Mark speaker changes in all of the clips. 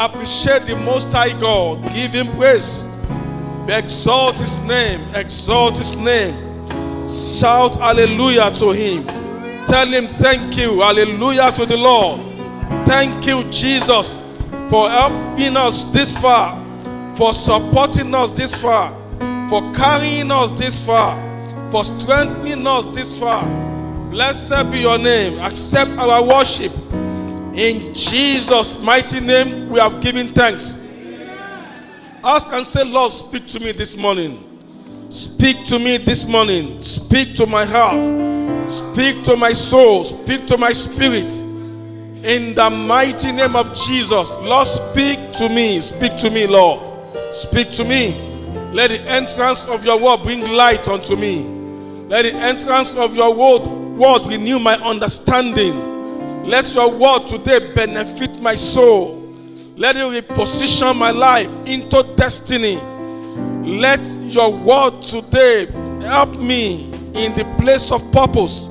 Speaker 1: Appreciate the Most High God. Give him praise. Exalt his name. Exalt his name. Shout hallelujah to him. Tell him thank you. Hallelujah to the Lord. Thank you, Jesus, for helping us this far, for supporting us this far, for carrying us this far, for strengthening us this far. Blessed be your name. Accept our worship. In Jesus' mighty name, we have given thanks. Ask and say, Lord, speak to me this morning. Speak to me this morning. Speak to my heart. Speak to my soul. Speak to my spirit. In the mighty name of Jesus, Lord, speak to me. Speak to me, Lord. Speak to me. Let the entrance of your word bring light unto me. Let the entrance of your word renew my understanding. Let your word today benefit my soul. Let it reposition my life into destiny. Let your word today help me in the place of purpose.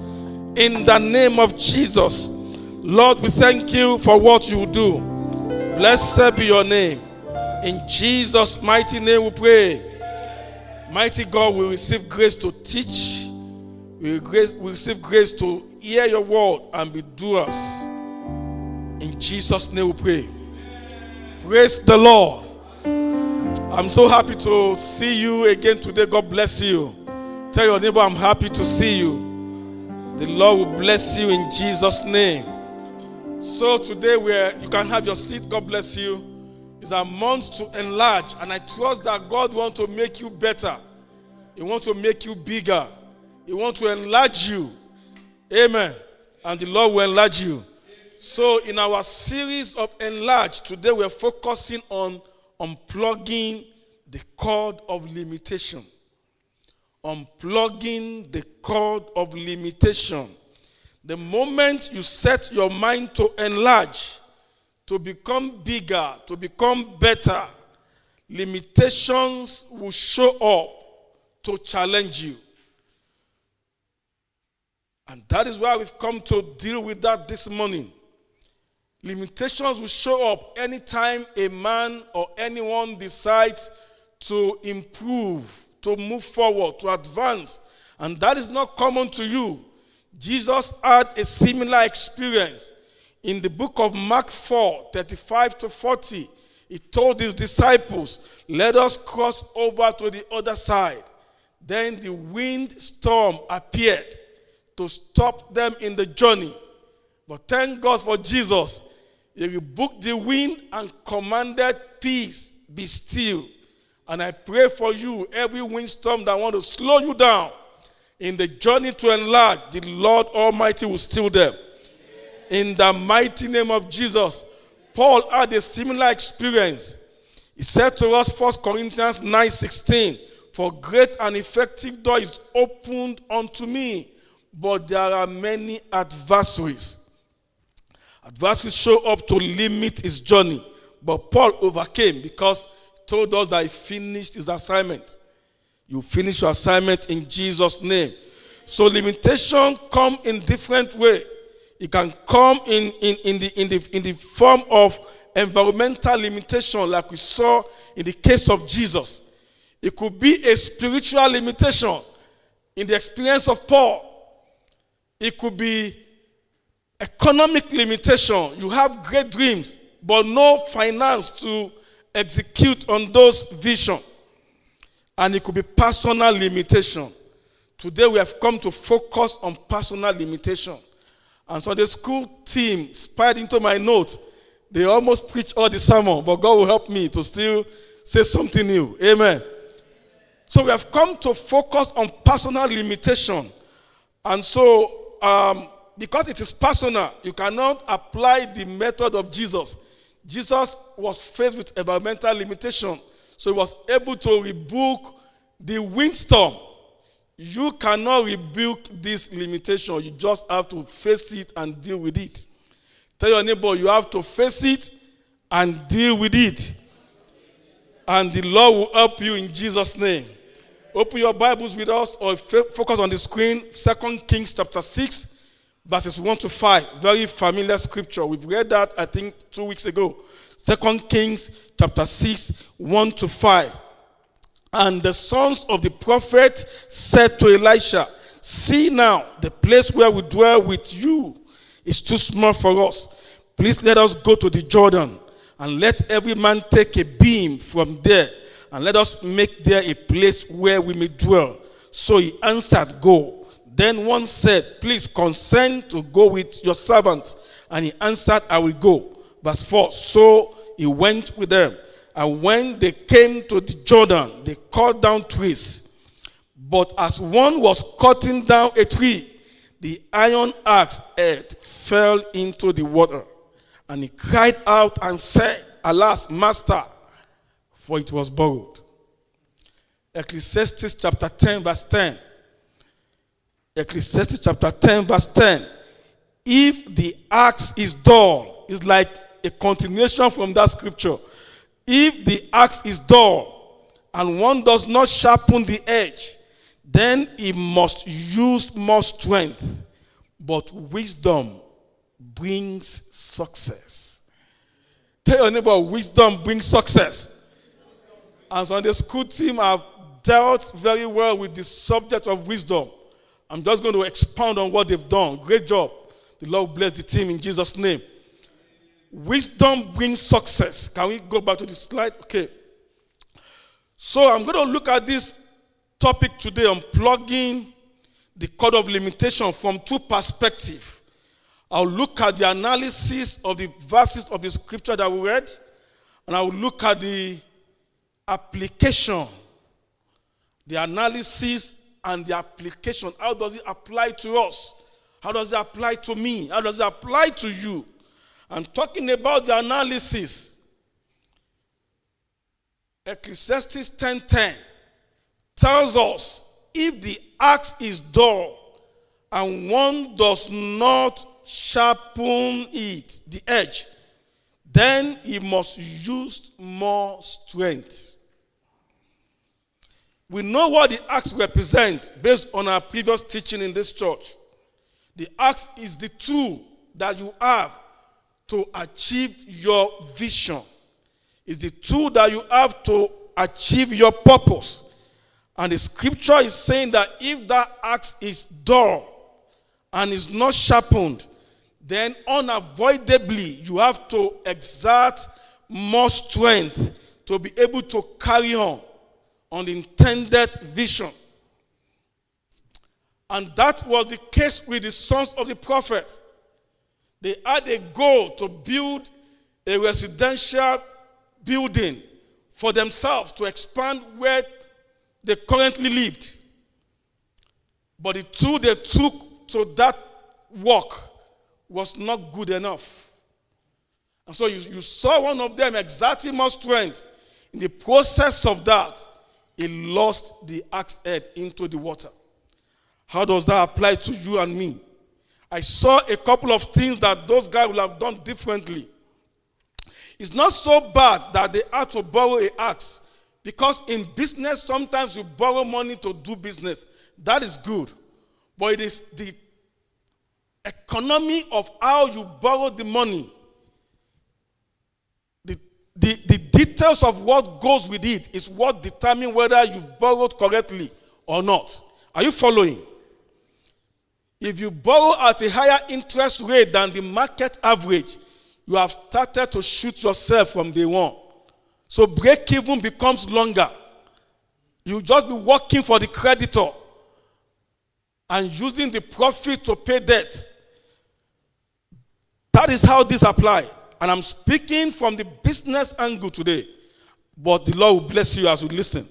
Speaker 1: In the name of Jesus. Lord, we thank you for what you do. Blessed be your name. In Jesus' mighty name we pray. Mighty God, we receive grace to teach. We receive grace to hear your word and be doers. In Jesus' name we pray. Praise the Lord. I'm so happy to see you again today. God bless you. Tell your neighbor, I'm happy to see you. The Lord will bless you in Jesus' name. So today you can have your seat. God bless you. It's a month to enlarge, and I trust that God wants to make you better. He wants to make you bigger. He wants to enlarge you. Amen. And the Lord will enlarge you. So in our series of Enlarge, today we're focusing on unplugging the cord of limitation. Unplugging the cord of limitation. The moment you set your mind to enlarge, to become bigger, to become better, limitations will show up to challenge you. And that is why we've come to deal with that this morning. Limitations will show up anytime a man or anyone decides to improve, to move forward, to advance. And that is not common to you. Jesus had a similar experience. In the book of Mark 4, 35 to 40, he told his disciples, let us cross over to the other side. Then the windstorm appeared to stop them in the journey. But thank God for Jesus. He rebuked the wind and commanded peace, be still. And I pray for you, every windstorm that wants to slow you down in the journey to enlarge, the Lord Almighty will still them. In the mighty name of Jesus. Paul had a similar experience. He said to us, 1 Corinthians 9:16, for great and effective door is opened unto me, but there are many adversaries. Adversaries show up to limit his journey. But Paul overcame because he told us that he finished his assignment. You finish your assignment in Jesus' name. So limitation come in different ways. It can come in the form of environmental limitation, like we saw in the case of Jesus. It could be a spiritual limitation in the experience of Paul. It could be economic limitation. You have great dreams, but no finance to execute on those visions. And it could be personal limitation. Today we have come to focus on personal limitation. And so the school team spied into my notes. They almost preached all the sermon, but God will help me to still say something new. Amen. So we have come to focus on personal limitation. And so, because it is personal, you cannot apply the method of Jesus. Jesus was faced with environmental limitation, so he was able to rebuke the windstorm. You cannot rebuke this limitation. You just have to face it and deal with it. Tell your neighbor, you have to face it and deal with it. And the Lord will help you in Jesus' name. Open your Bibles with us or focus on the screen. 2 Kings chapter 6, verses 1 to 5. Very familiar scripture. We've read that, I think, 2 weeks ago. 2 Kings chapter 6, 1 to 5. And the sons of the prophet said to Elisha, "See now, the place where we dwell with you is too small for us. Please let us go to the Jordan, and let every man take a beam from there, and let us make there a place where we may dwell." So he answered, "Go." Then one said, "Please consent to go with your servant." And he answered, "I will go." Verse 4, so he went with them. And when they came to the Jordan, they cut down trees. But as one was cutting down a tree, the iron axe head fell into the water. And he cried out and said, "Alas, master, for it was borrowed." Ecclesiastes chapter 10, verse 10. Ecclesiastes chapter 10, verse 10. If the axe is dull, it's like a continuation from that scripture. If the axe is dull and one does not sharpen the edge, then he must use more strength. But wisdom brings success. Tell your neighbor, wisdom brings success. And so on the school team, have dealt very well with the subject of wisdom. I'm just going to expound on what they've done. Great job. The Lord bless the team in Jesus' name. Wisdom brings success. Can we go back to the slide? Okay. So I'm going to look at this topic today, unplugging the code of limitation from two perspectives. I'll look at the analysis of the verses of the scripture that we read, and I will look at the application, the analysis and the application. How does it apply to us? How does it apply to me? How does it apply to you? I'm talking about the analysis. Ecclesiastes 10:10 tells us, if the axe is dull and one does not sharpen it, the edge, then he must use more strength. We know what the axe represents based on our previous teaching in this church. The axe is the tool that you have to achieve your vision. It's the tool that you have to achieve your purpose. And the scripture is saying that if that axe is dull and is not sharpened, then unavoidably you have to exert more strength to be able to carry on the intended vision. And that was the case with the sons of the prophet. They had a goal to build a residential building for themselves to expand where they currently lived. But the tool they took to that work was not good enough. And so you saw one of them exerting more strength. In the process of that, he lost the axe head into the water. How does that apply to you and me? I saw a couple of things that those guys would have done differently. It's not so bad that they had to borrow an axe, because in business, sometimes you borrow money to do business. That is good. But it is the economy of how you borrow the money. The details of what goes with it is what determines whether you've borrowed correctly or not. Are you following? If you borrow at a higher interest rate than the market average, you have started to shoot yourself from day one. So break-even becomes longer. You just be working for the creditor and using the profit to pay debt. That is how this applies. And I'm speaking from the business angle today. But the Lord will bless you as you listen.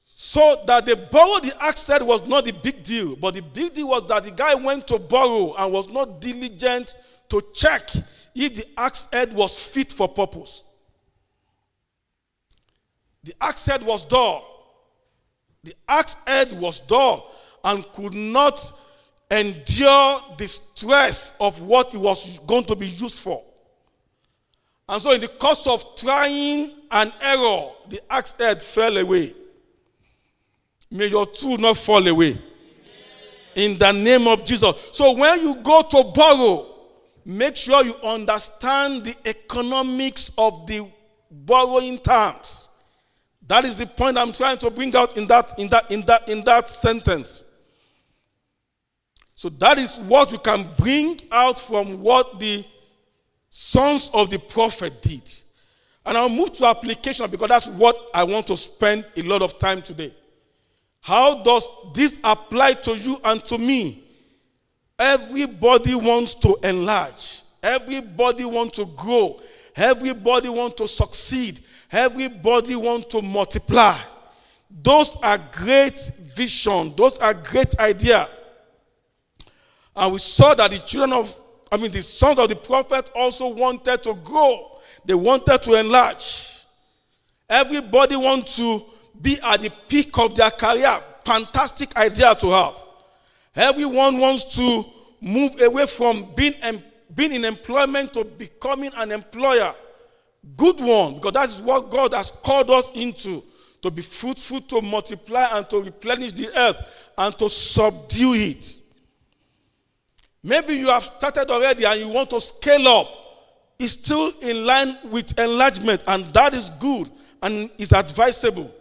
Speaker 1: So that they borrowed the axe head was not the big deal. But the big deal was that the guy went to borrow and was not diligent to check if the axe head was fit for purpose. The axe head was dull. The axe head was dull and could not endure the stress of what it was going to be used for. And so in the course of trying and error, the axe head fell away. May your tool not fall away. In the name of Jesus. So when you go to borrow, make sure you understand the economics of the borrowing terms. That is the point I'm trying to bring out in that sentence. So that is what we can bring out from what the sons of the prophet did. And I'll move to application because that's what I want to spend a lot of time today. How does this apply to you and to me? Everybody wants to enlarge. Everybody wants to grow. Everybody wants to succeed. Everybody wants to multiply. Those are great vision. Those are great ideas. And we saw that the sons of the prophet also wanted to grow. They wanted to enlarge. Everybody wants to be at the peak of their career. Fantastic idea to have. Everyone wants to move away from being in employment to becoming an employer. Good one, because that is what God has called us into. To be fruitful, to multiply, and to replenish the earth, and to subdue it. Maybe you have started already and you want to scale up. It's still in line with enlargement, and that is good and is advisable.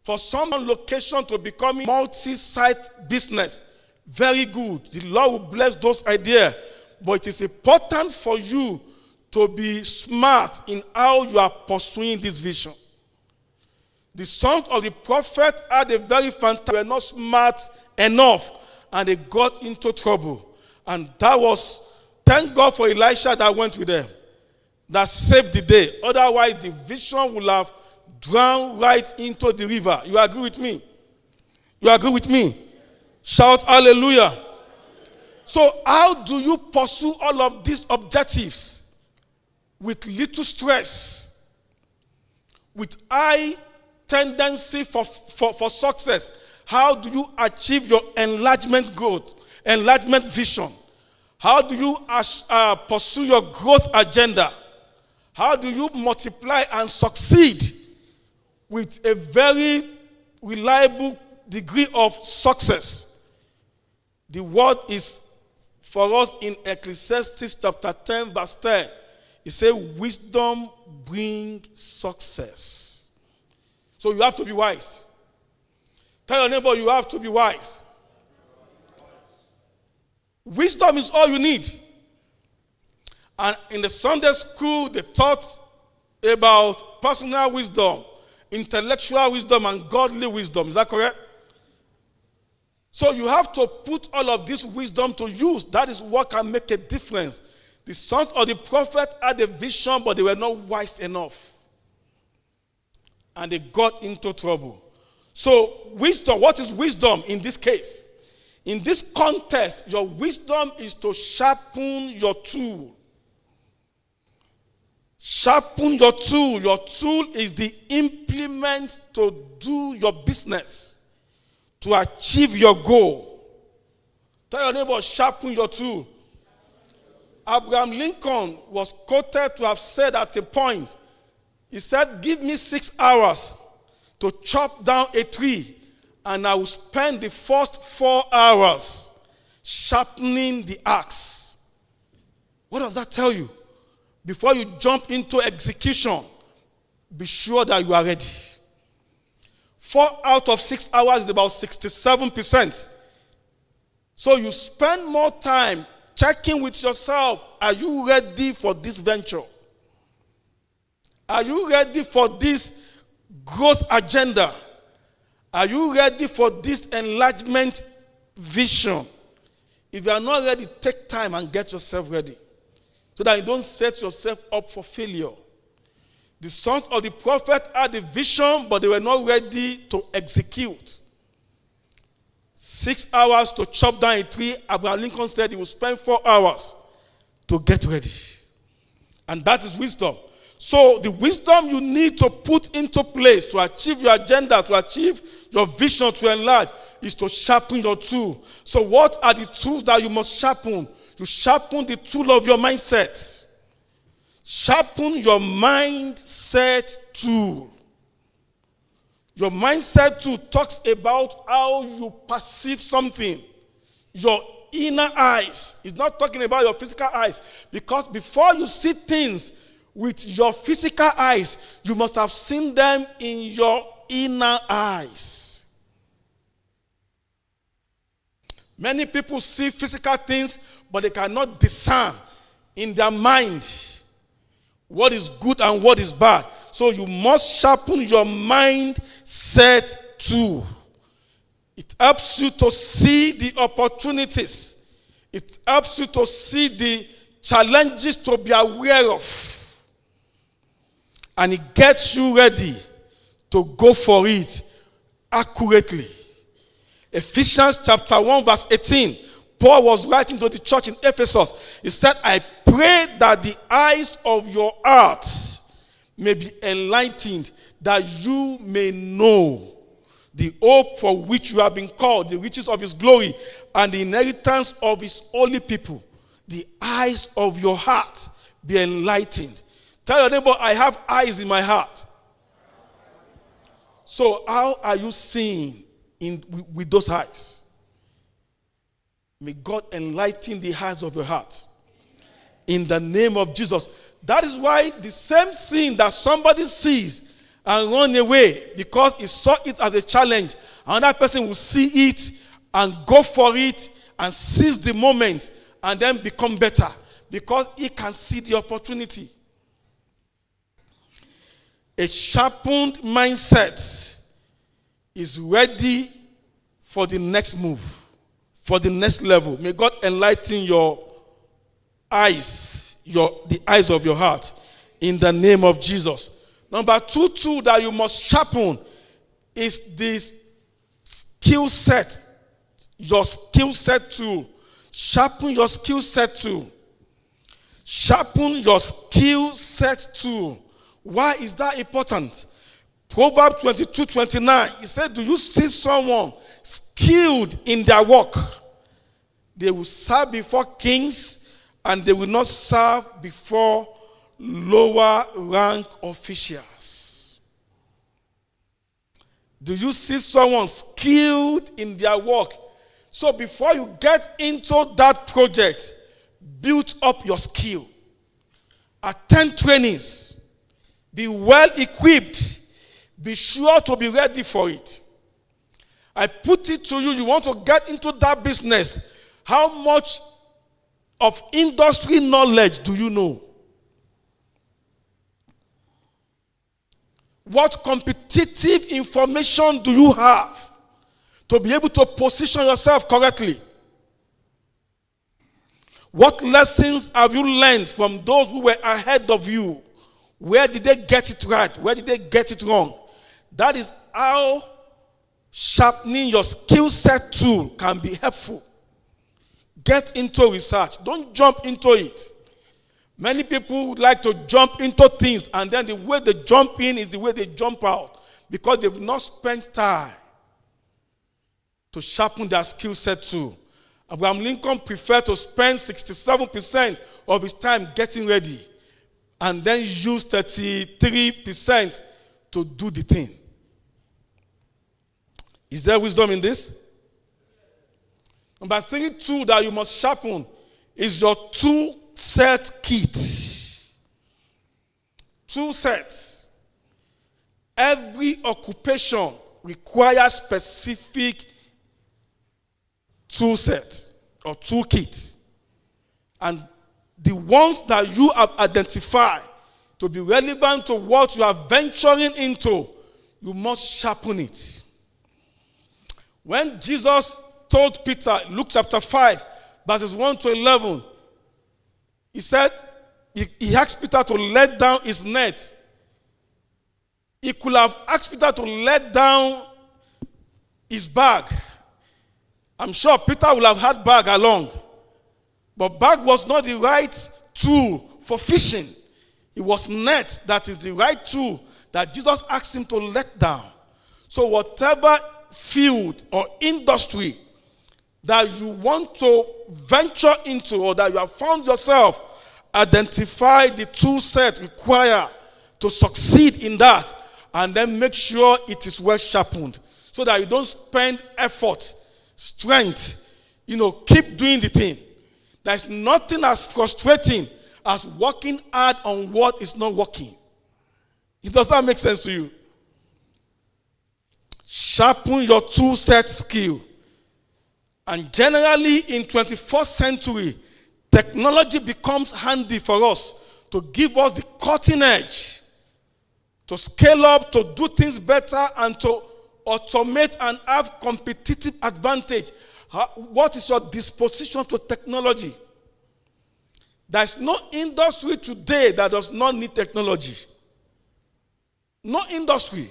Speaker 1: For some location to become a multi-site business, very good. The Lord will bless those ideas. But it is important for you to be smart in how you are pursuing this vision. The sons of the prophet had a very fantastic, they were not smart enough, and they got into trouble. And that was, thank God for Elisha that went with them, that saved the day. Otherwise, the vision would have drowned right into the river. You agree with me? You agree with me? Shout hallelujah. So how do you pursue all of these objectives? With little stress, with high tendency for success. How do you achieve your enlargement growth, enlargement vision? How do you pursue your growth agenda? How do you multiply and succeed with a very reliable degree of success? The word is for us in Ecclesiastes chapter 10 verse 10. It says, wisdom brings success. So you have to be wise. Tell your neighbor, you have to be wise. Wisdom is all you need. And in the Sunday school, they taught about personal wisdom, intellectual wisdom, and godly wisdom. Is that correct? So you have to put all of this wisdom to use. That is what can make a difference. The sons of the prophet had a vision, but they were not wise enough. And they got into trouble. So wisdom, what is wisdom in this case? In this context, your wisdom is to sharpen your tool. Sharpen your tool. Your tool is the implement to do your business, to achieve your goal. Tell your neighbor, sharpen your tool. Abraham Lincoln was quoted to have said at a point, he said, give me 6 hours to chop down a tree, and I will spend the first 4 hours sharpening the axe. What does that tell you? Before you jump into execution, be sure that you are ready. 4 out of 6 hours is about 67%. So you spend more time checking with yourself, are you ready for this venture? Are you ready for this growth agenda? Are you ready for this enlargement vision? If you are not ready, take time and get yourself ready, so that you don't set yourself up for failure. The sons of the prophet had a vision, but they were not ready to execute. 6 hours to chop down a tree. Abraham Lincoln said he would spend 4 hours to get ready. And that is wisdom. So the wisdom you need to put into place to achieve your agenda, to achieve your vision, to enlarge, is to sharpen your tool. So what are the tools that you must sharpen? You sharpen the tool of your mindset. Sharpen your mindset tool. Your mindset tool talks about how you perceive something. Your inner eyes. It's not talking about your physical eyes. Because before you see things with your physical eyes, you must have seen them in your inner eyes. Many people see physical things, but they cannot discern in their mind what is good and what is bad. So you must sharpen your mindset too. It helps you to see the opportunities. It helps you to see the challenges to be aware of. And it gets you ready to go for it accurately. Ephesians chapter 1 verse 18. Paul was writing to the church in Ephesus. He said, I pray that the eyes of your hearts may be enlightened, that you may know the hope for which you have been called, the riches of his glory, and the inheritance of his holy people. The eyes of your heart be enlightened. Tell your neighbor, I have eyes in my heart. So how are you seeing with those eyes? May God enlighten the eyes of your heart. In the name of Jesus. That is why the same thing that somebody sees and run away because he saw it as a challenge, another person will see it and go for it and seize the moment and then become better because he can see the opportunity. A sharpened mindset is ready for the next move, for the next level. May God enlighten your eyes, the eyes of your heart, in the name of Jesus. Number two tool that you must sharpen is this skill set. Your skill set tool. Sharpen your skill set tool. Sharpen your skill set tool. Why is that important? Proverbs 22:29. It said, do you see someone skilled in their work? They will serve before kings and they will not serve before lower rank officials. Do you see someone skilled in their work? So before you get into that project, build up your skill. Attend trainings. Be well equipped. Be sure to be ready for it. I put it to you, you want to get into that business. How much of industry knowledge do you know? What competitive information do you have to be able to position yourself correctly? What lessons have you learned from those who were ahead of you? Where did they get it right? Where did they get it wrong? That is how sharpening your skill set tool can be helpful. Get into research. Don't jump into it. Many people would like to jump into things, and then the way they jump in is the way they jump out because they've not spent time to sharpen their skill set too. Abraham Lincoln preferred to spend 67% of his time getting ready and then use 33% to do the thing. Is there wisdom in this? Number 3 tool that you must sharpen is your tool set kit. Tool sets. Every occupation requires specific tool set or tool kit. And the ones that you have identified to be relevant to what you are venturing into, you must sharpen it. When Jesus told Peter, Luke chapter 5, verses 1 to 11, he said, he asked Peter to let down his net. He could have asked Peter to let down his bag. I'm sure Peter would have had bag along. But bag was not the right tool for fishing. It was net that is the right tool that Jesus asked him to let down. So whatever field or industry that you want to venture into or that you have found yourself, identify the tool set required to succeed in that and then make sure it is well sharpened so that you don't spend effort, strength, keep doing the thing. There's nothing as frustrating as working hard on what is not working. Does that make sense to you? Sharpen your tool-set skill. And generally in 21st century, technology becomes handy for us to give us the cutting edge, to scale up, to do things better, and to automate and have competitive advantage. What is your disposition to technology? There's no industry today that does not need technology. No industry.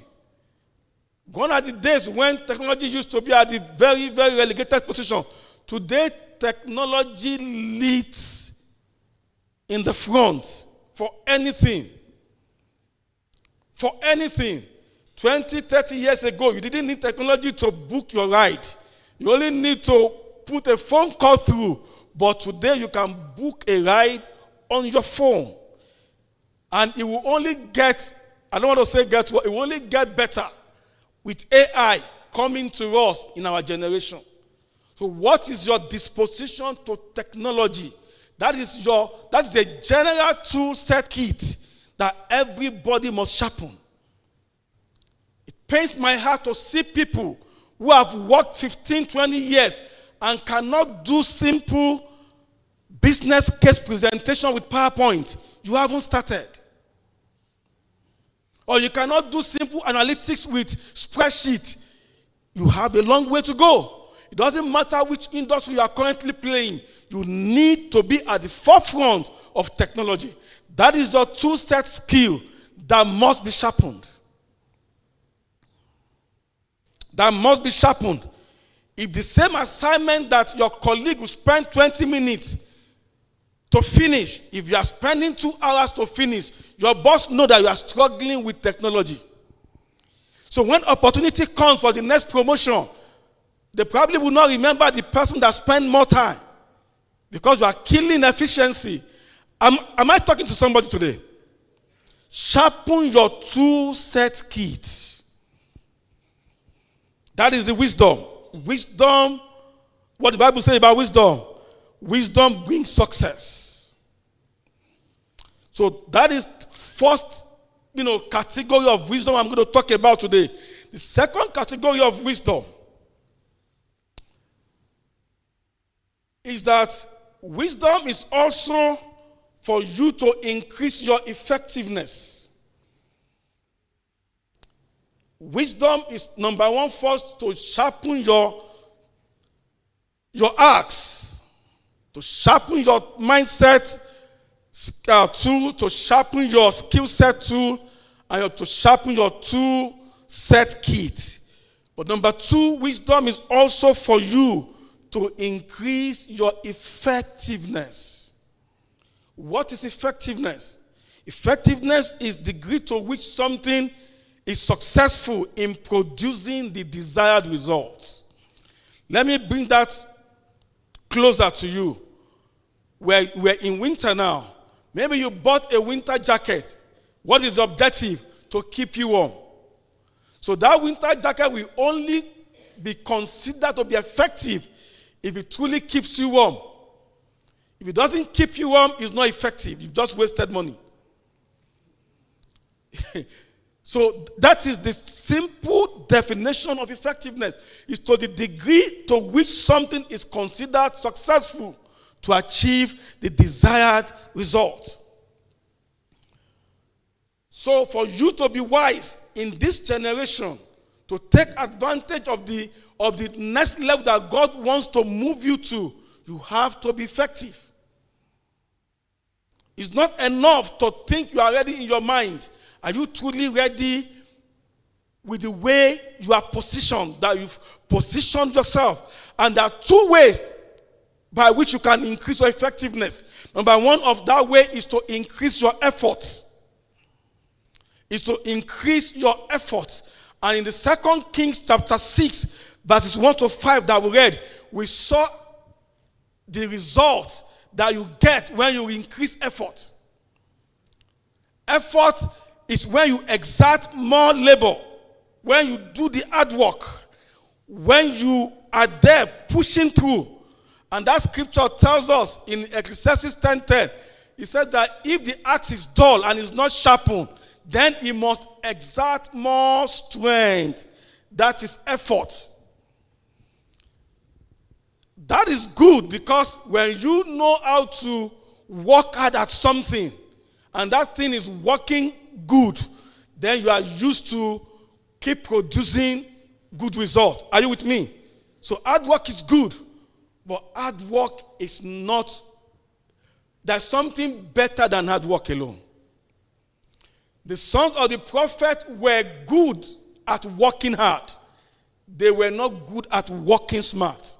Speaker 1: Gone are the days when technology used to be at the very, very relegated position. Today, technology leads in the front for anything. For anything. 20, 30 years ago, you didn't need technology to book your ride. You only need to put a phone call through. But today, you can book a ride on your phone. And it will only get, I don't want to say get what, it will only get better with AI coming to us in our generation. So what is your disposition to technology? That is a general tool set kit that everybody must sharpen. It pains my heart to see people who have worked 15, 20 years and cannot do simple business case presentation with PowerPoint. You haven't started. Or you cannot do simple analytics with spreadsheet. You have a long way to go. It doesn't matter which industry you are currently playing. You need to be at the forefront of technology. That is your tool-set skill that must be sharpened. That must be sharpened. If the same assignment that your colleague will spend 20 minutes to finish, if you are spending 2 hours to finish, your boss knows that you are struggling with technology. So when opportunity comes for the next promotion, they probably will not remember the person that spent more time because you are killing efficiency. Am I talking to somebody today? Sharpen your tool set kit. That is the wisdom. Wisdom, what the Bible says about wisdom? Wisdom brings success. So that is first, category of wisdom I'm going to talk about today. The second category of wisdom is that wisdom is also for you to increase your effectiveness. Wisdom is number one first to sharpen your axe, to sharpen your mindset tool, to sharpen your skill set tool, and to sharpen your tool set kit. But number two, wisdom is also for you to increase your effectiveness. What is effectiveness? Effectiveness is the degree to which something is successful in producing the desired results. Let me bring that closer to you. We're in winter now. Maybe you bought a winter jacket. What is the objective? To keep you warm. So that winter jacket will only be considered to be effective if it truly keeps you warm. If it doesn't keep you warm, it's not effective. You've just wasted money. So that is the simple definition of effectiveness. It's to the degree to which something is considered successful to achieve the desired result. So for you to be wise in this generation, to take advantage of the next level that God wants to move you to, you have to be effective. It's not enough to think you are ready in your mind. Are you truly ready with the way you are positioned, that you've positioned yourself? And there are two ways by which you can increase your effectiveness. Number one of that way is to increase your efforts. Is to increase your efforts. And in the 2 Kings chapter 6, verses 1 to 5 that we read, we saw the results that you get when you increase effort. Effort is when you exert more labor, when you do the hard work, when you are there pushing through. And that scripture tells us in Ecclesiastes 10:10, it says that if the axe is dull and is not sharpened, then he must exert more strength. That is effort. That is good, because when you know how to work hard at something and that thing is working good, then you are used to keep producing good results. Are you with me? So hard work is good, but hard work is not. There's something better than hard work alone. The sons of the prophet were good at working hard. They were not good at working smart.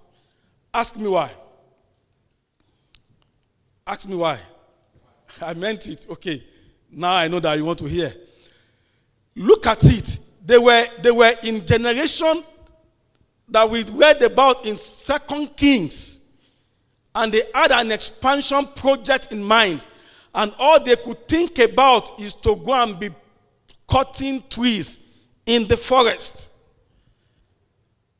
Speaker 1: Ask me why. Ask me why. I meant it. Okay. Now I know that you want to hear. Look at it. They were in generation that we read about in 2 Kings. And they had an expansion project in mind. And all they could think about is to go and be cutting trees in the forest.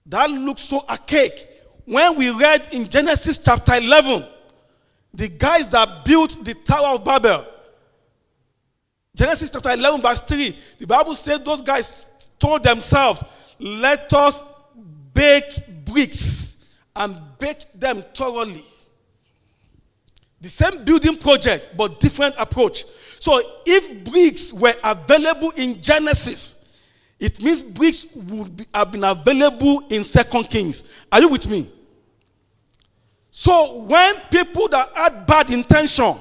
Speaker 1: That looks so archaic. When we read in Genesis chapter 11, the guys that built the Tower of Babel, Genesis chapter 11 verse 3, the Bible says those guys told themselves, let us bake bricks and bake them thoroughly. The same building project, but different approach. So if bricks were available in Genesis, it means bricks would have been available in 2 Kings. Are you with me? So when people that had bad intention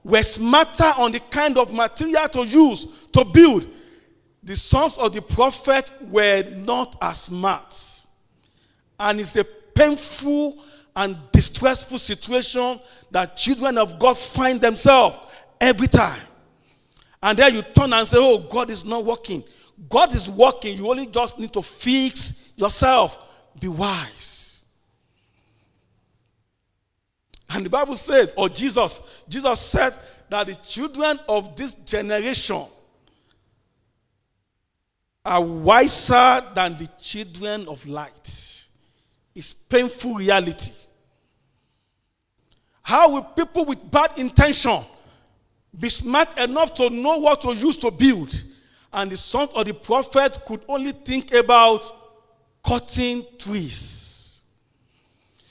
Speaker 1: were smarter on the kind of material to use to build, the sons of the prophet were not as smart. And it's a painful and distressful situation that children of God find themselves every time. And then you turn and say, oh, God is not working. God is working. You only just need to fix yourself. Be wise. And the Bible says, or Jesus said that the children of this generation are wiser than the children of light. It's painful reality. How will people with bad intention be smart enough to know what to use to build? And the sons of the prophet could only think about cutting trees.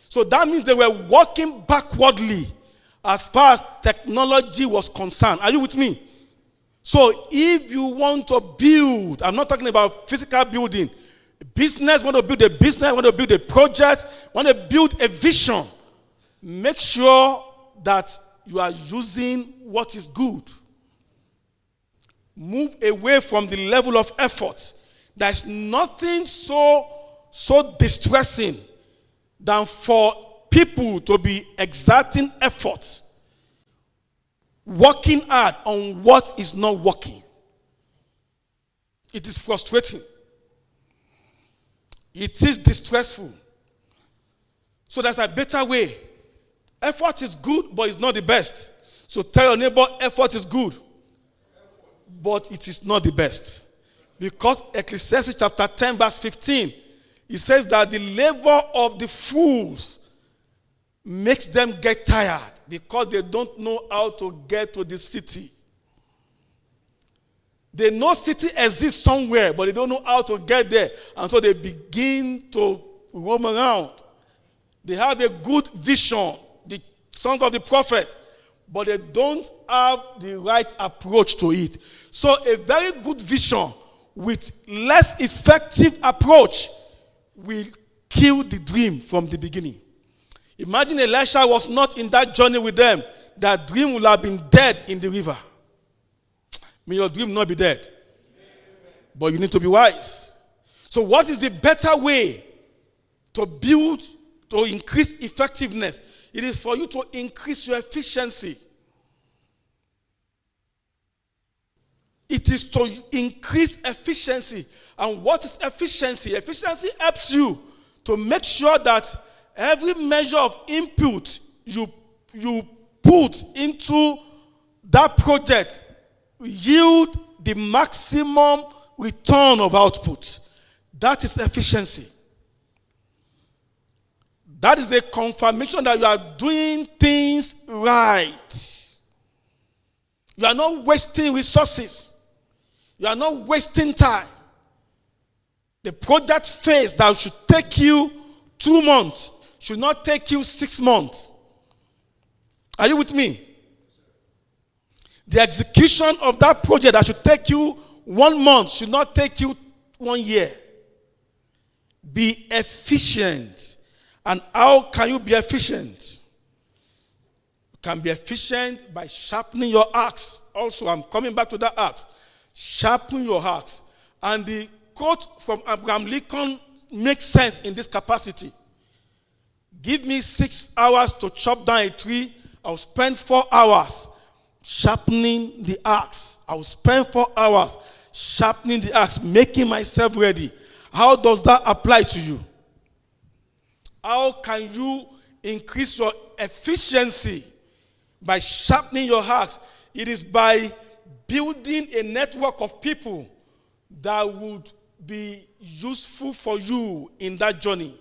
Speaker 1: So that means they were walking backwardly as far as technology was concerned. Are you with me? So if you want to build, I'm not talking about physical building, business, want to build a business, want to build a project, want to build a vision, make sure that you are using what is good. Move away from the level of effort. There's nothing so distressing than for people to be exerting effort, working hard on what is not working. It is frustrating. It is distressful. So there's a better way. Effort is good, but it's not the best. So tell your neighbor, effort is good, but it is not the best. Because Ecclesiastes chapter 10 verse 15, it says that the labor of the fools makes them get tired because they don't know how to get to the city. They know city exists somewhere, but they don't know how to get there. And so they begin to roam around. They have a good vision, the sons of the prophet, but they don't have the right approach to it. So a very good vision with less effective approach will kill the dream from the beginning. Imagine Elisha was not in that journey with them. That dream would have been dead in the river. May your dream not be dead. But you need to be wise. So what is the better way to build, to increase effectiveness? It is for you to increase your efficiency. It is to increase efficiency. And what is efficiency? Efficiency helps you to make sure that every measure of input you put into that project yield the maximum return of output. That is efficiency. That is a confirmation that you are doing things right. You are not wasting resources. You are not wasting time. The project phase that should take you 2 months should not take you 6 months. Are you with me? The execution of that project that should take you 1 month should not take you 1 year. Be efficient. And how can you be efficient? You can be efficient by sharpening your axe. Also, I'm coming back to that axe. Sharpen your axe. And the quote from Abraham Lincoln makes sense in this capacity. Give me 6 hours to chop down a tree. I'll spend 4 hours sharpening the axe. I'll spend 4 hours sharpening the axe, making myself ready. How does that apply to you? How can you increase your efficiency by sharpening your axe? It is by building a network of people that would be useful for you in that journey.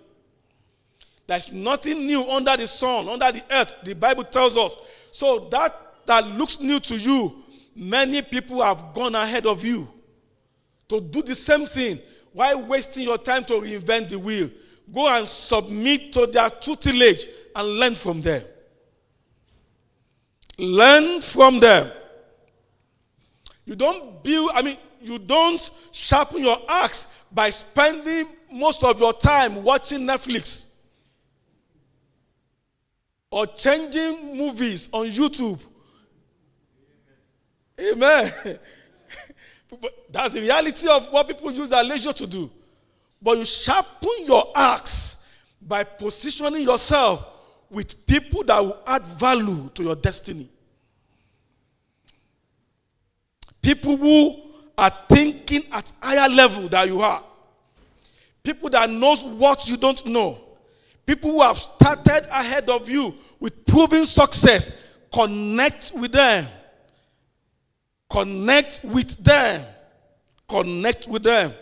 Speaker 1: There's nothing new under the sun, under the earth, the Bible tells us. So that looks new to you, many people have gone ahead of you to do the same thing. Why wasting your time to reinvent the wheel? Go and submit to their tutelage and learn from them. Learn from them. You don't sharpen your axe by spending most of your time watching Netflix or changing movies on YouTube. Amen. That's the reality of what people use their leisure to do. But you sharpen your axe by positioning yourself with people that will add value to your destiny. People who are thinking at higher level than you are. People that knows what you don't know. People who have started ahead of you with proven success. Connect with them. Connect with them. Connect with them.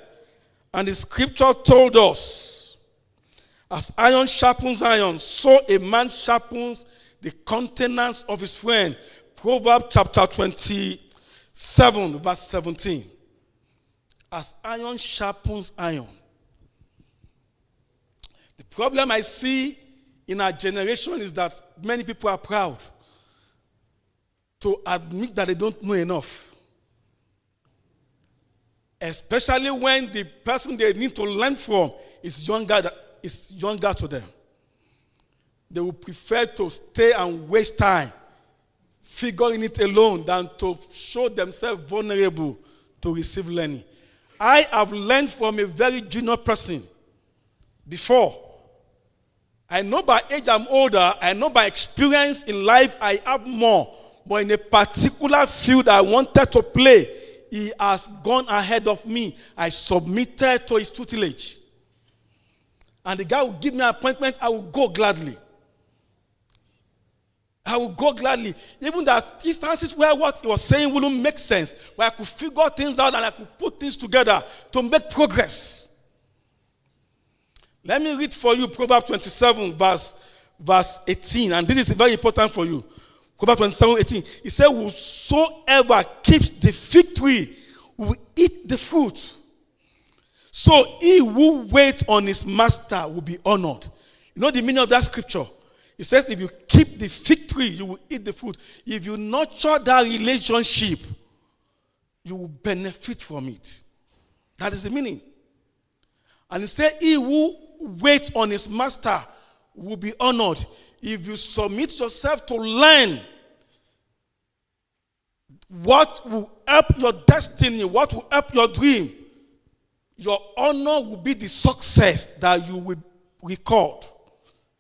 Speaker 1: And the scripture told us, as iron sharpens iron, so a man sharpens the countenance of his friend. Proverbs chapter 27, verse 17. As iron sharpens iron. The problem I see in our generation is that many people are proud to admit that they don't know enough. Especially when the person they need to learn from is younger to them. They will prefer to stay and waste time figuring it alone than to show themselves vulnerable to receive learning. I have learned from a very junior person before. I know by age I'm older. I know by experience in life I have more. But in a particular field I wanted to play, he has gone ahead of me. I submitted to his tutelage. And the guy will give me an appointment, I will go gladly. I will go gladly. Even that instances where what he was saying wouldn't make sense, where I could figure things out and I could put things together to make progress. Let me read for you Proverbs 27, verse 18. And this is very important for you. Proverbs 27, 18. It says, whosoever keeps the fig tree will eat the fruit. So he who waits on his master will be honored. You know the meaning of that scripture? It says, if you keep the fig tree, you will eat the fruit. If you nurture that relationship, you will benefit from it. That is the meaning. And it says, he who waits on his master will be honored. If you submit yourself to learn what will help your destiny, what will help your dream, your honor will be the success that you will record.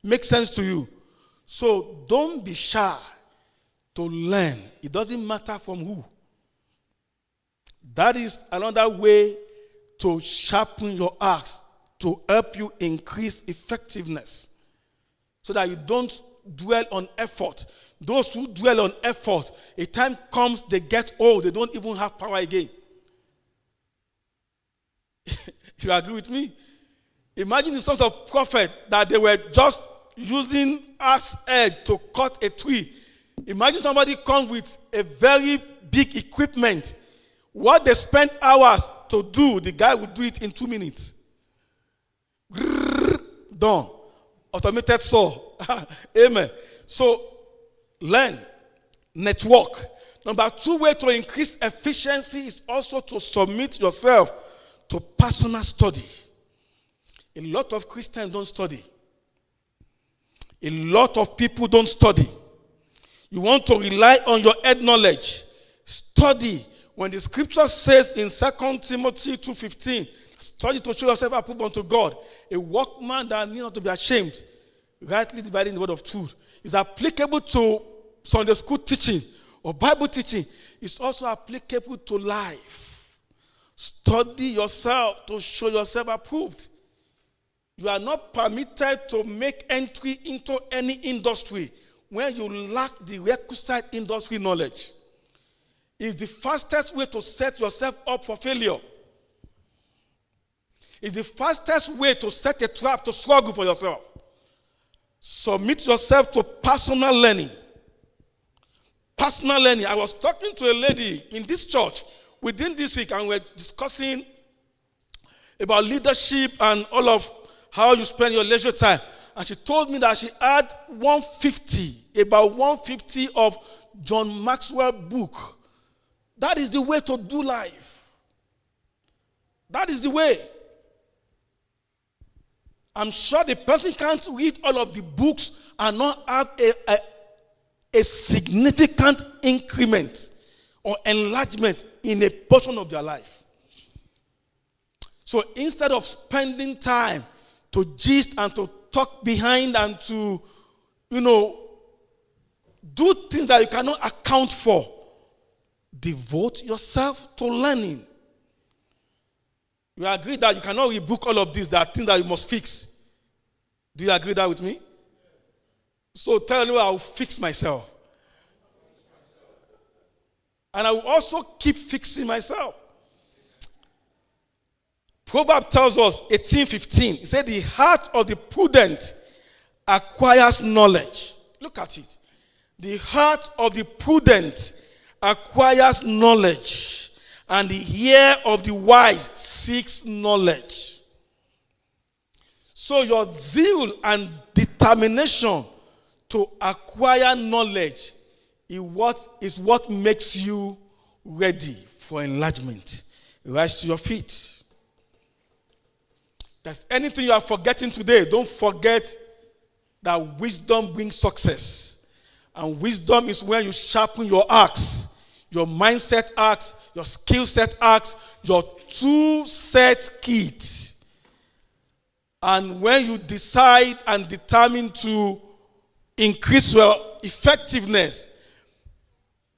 Speaker 1: Makes sense to you? So don't be shy to learn. It doesn't matter from who. That is another way to sharpen your axe, to help you increase effectiveness. So that you don't dwell on effort. Those who dwell on effort, a time comes they get old, they don't even have power again. You agree with me? Imagine the sons of prophet that they were just using axe head to cut a tree. Imagine somebody comes with a very big equipment. What they spend hours to do, the guy will do it in 2 minutes. Done. Automated saw. Amen. So, learn. Network. Number 2 way to increase efficiency is also to submit yourself to personal study. A lot of Christians don't study. A lot of people don't study. You want to rely on your head knowledge. Study. When the scripture says in 2 Timothy 2:15, study to show yourself approved unto God, a workman that need not to be ashamed, rightly dividing the word of truth, is applicable to Sunday school teaching or Bible teaching. It's also applicable to life. Study yourself to show yourself approved. You are not permitted to make entry into any industry when you lack the requisite industry knowledge. It's the fastest way to set yourself up for failure. It's the fastest way to set a trap to struggle for yourself. Submit yourself to personal learning. Personal learning. I was talking to a lady in this church within this week, and we're discussing about leadership and all of how you spend your leisure time. And she told me that she had about 150 of John Maxwell's book. That is the way to do life. That is the way. I'm sure the person can't read all of the books and not have a significant increment or enlargement in a portion of their life. So instead of spending time to gist and to talk behind and to, do things that you cannot account for, devote yourself to learning. You agree that you cannot rebook all of this? There are things that you must fix. Do you agree that with me? So tell me, I will fix myself. And I will also keep fixing myself. Proverbs tells us, 18:15, it said, the heart of the prudent acquires knowledge. Look at it. The heart of the prudent acquires knowledge, and the ear of the wise seeks knowledge. So your zeal and determination to acquire knowledge is what makes you ready for enlargement. Rise to your feet. If there's anything you are forgetting today, don't forget that wisdom brings success. And wisdom is when you sharpen your axe, your mindset axe, your skill set axe, your tool set kit. And when you decide and determine to increase your effectiveness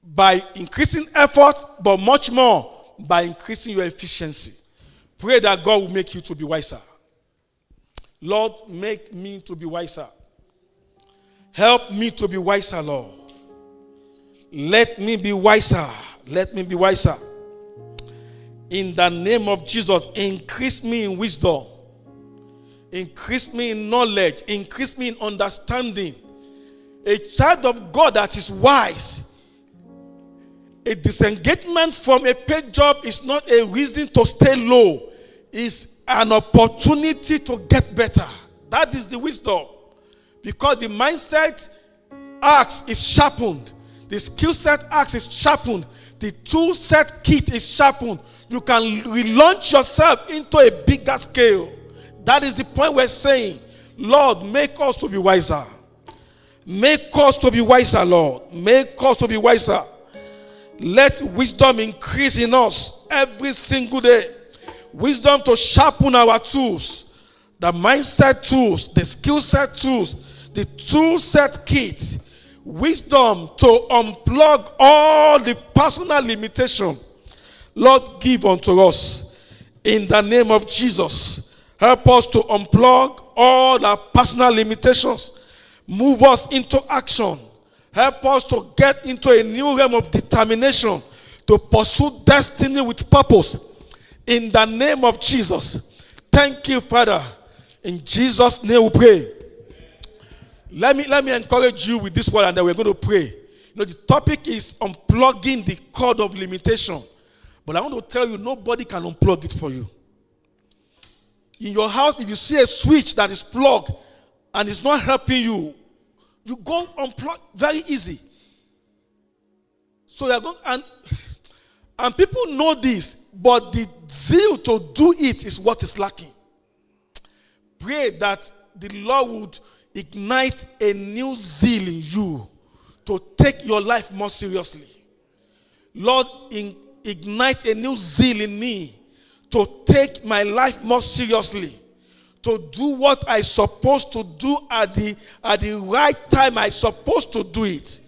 Speaker 1: by increasing effort, but much more by increasing your efficiency. Pray that God will make you to be wiser. Lord, make me to be wiser. Help me to be wiser, Lord. Let me be wiser. Let me be wiser. In the name of Jesus, increase me in wisdom. Increase me in knowledge. Increase me in understanding. A child of God that is wise. A disengagement from a paid job is not a reason to stay low. It's an opportunity to get better. That is the wisdom. Because the mindset axe is sharpened. The skill set axe is sharpened. The tool set kit is sharpened. You can relaunch yourself into a bigger scale. That is the point we're saying. Lord, make us to be wiser. Make us to be wiser, Lord. Make us to be wiser. Let wisdom increase in us every single day. Wisdom to sharpen our tools. The mindset tools, the skill set tools, the tool set kit. Wisdom to unplug all the personal limitation. Lord, give unto us in the name of Jesus. Help us to unplug all our personal limitations. Move us into action. Help us to get into a new realm of determination to pursue destiny with purpose. In the name of Jesus. Thank you, Father. In Jesus' name we pray. Let me encourage you with this word, and then we're going to pray. The topic is unplugging the cord of limitation. But I want to tell you, nobody can unplug it for you. In your house, if you see a switch that is plugged and it's not helping you, you go unplug very easy. So you're going, and people know this, but the zeal to do it is what is lacking. Pray that the Lord would ignite a new zeal in you to take your life more seriously. Lord, ignite a new zeal in me to take my life more seriously, to do what I'm supposed to do at the right time I'm supposed to do it.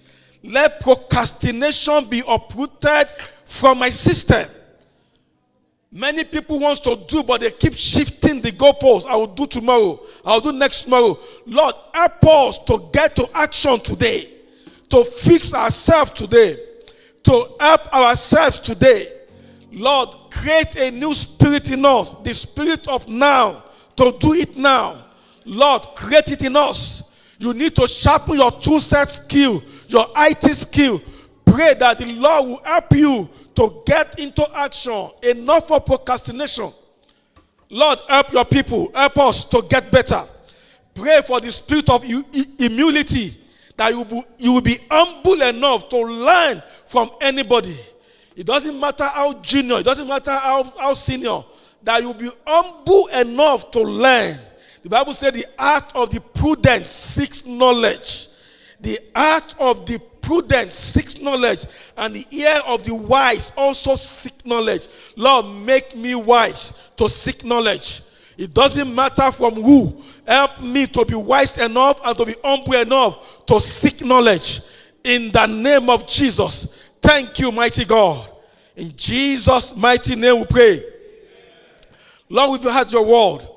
Speaker 1: Let procrastination be uprooted from my system. Many people want to do, but they keep shifting the goalposts. I will do tomorrow. I will do next tomorrow. Lord, help us to get to action today, to fix ourselves today, to help ourselves today. Lord, create a new spirit in us, the spirit of now, to do it now. Lord, create it in us. You need to sharpen your tool-set skill, your IT skill. Pray that the Lord will help you to get into action. Enough of procrastination. Lord, help your people. Help us to get better. Pray for the spirit of humility, that you will be humble enough to learn from anybody. It doesn't matter how junior, it doesn't matter how senior, that you will be humble enough to learn. The Bible said the art of the prudent seeks knowledge. The art of the prudent seeks knowledge, and the ear of the wise also seek knowledge. Lord, make me wise to seek knowledge. It doesn't matter from who. Help me to be wise enough and to be humble enough to seek knowledge. In the name of Jesus. Thank you, mighty God. In Jesus' mighty name we pray. Lord, we've heard your word.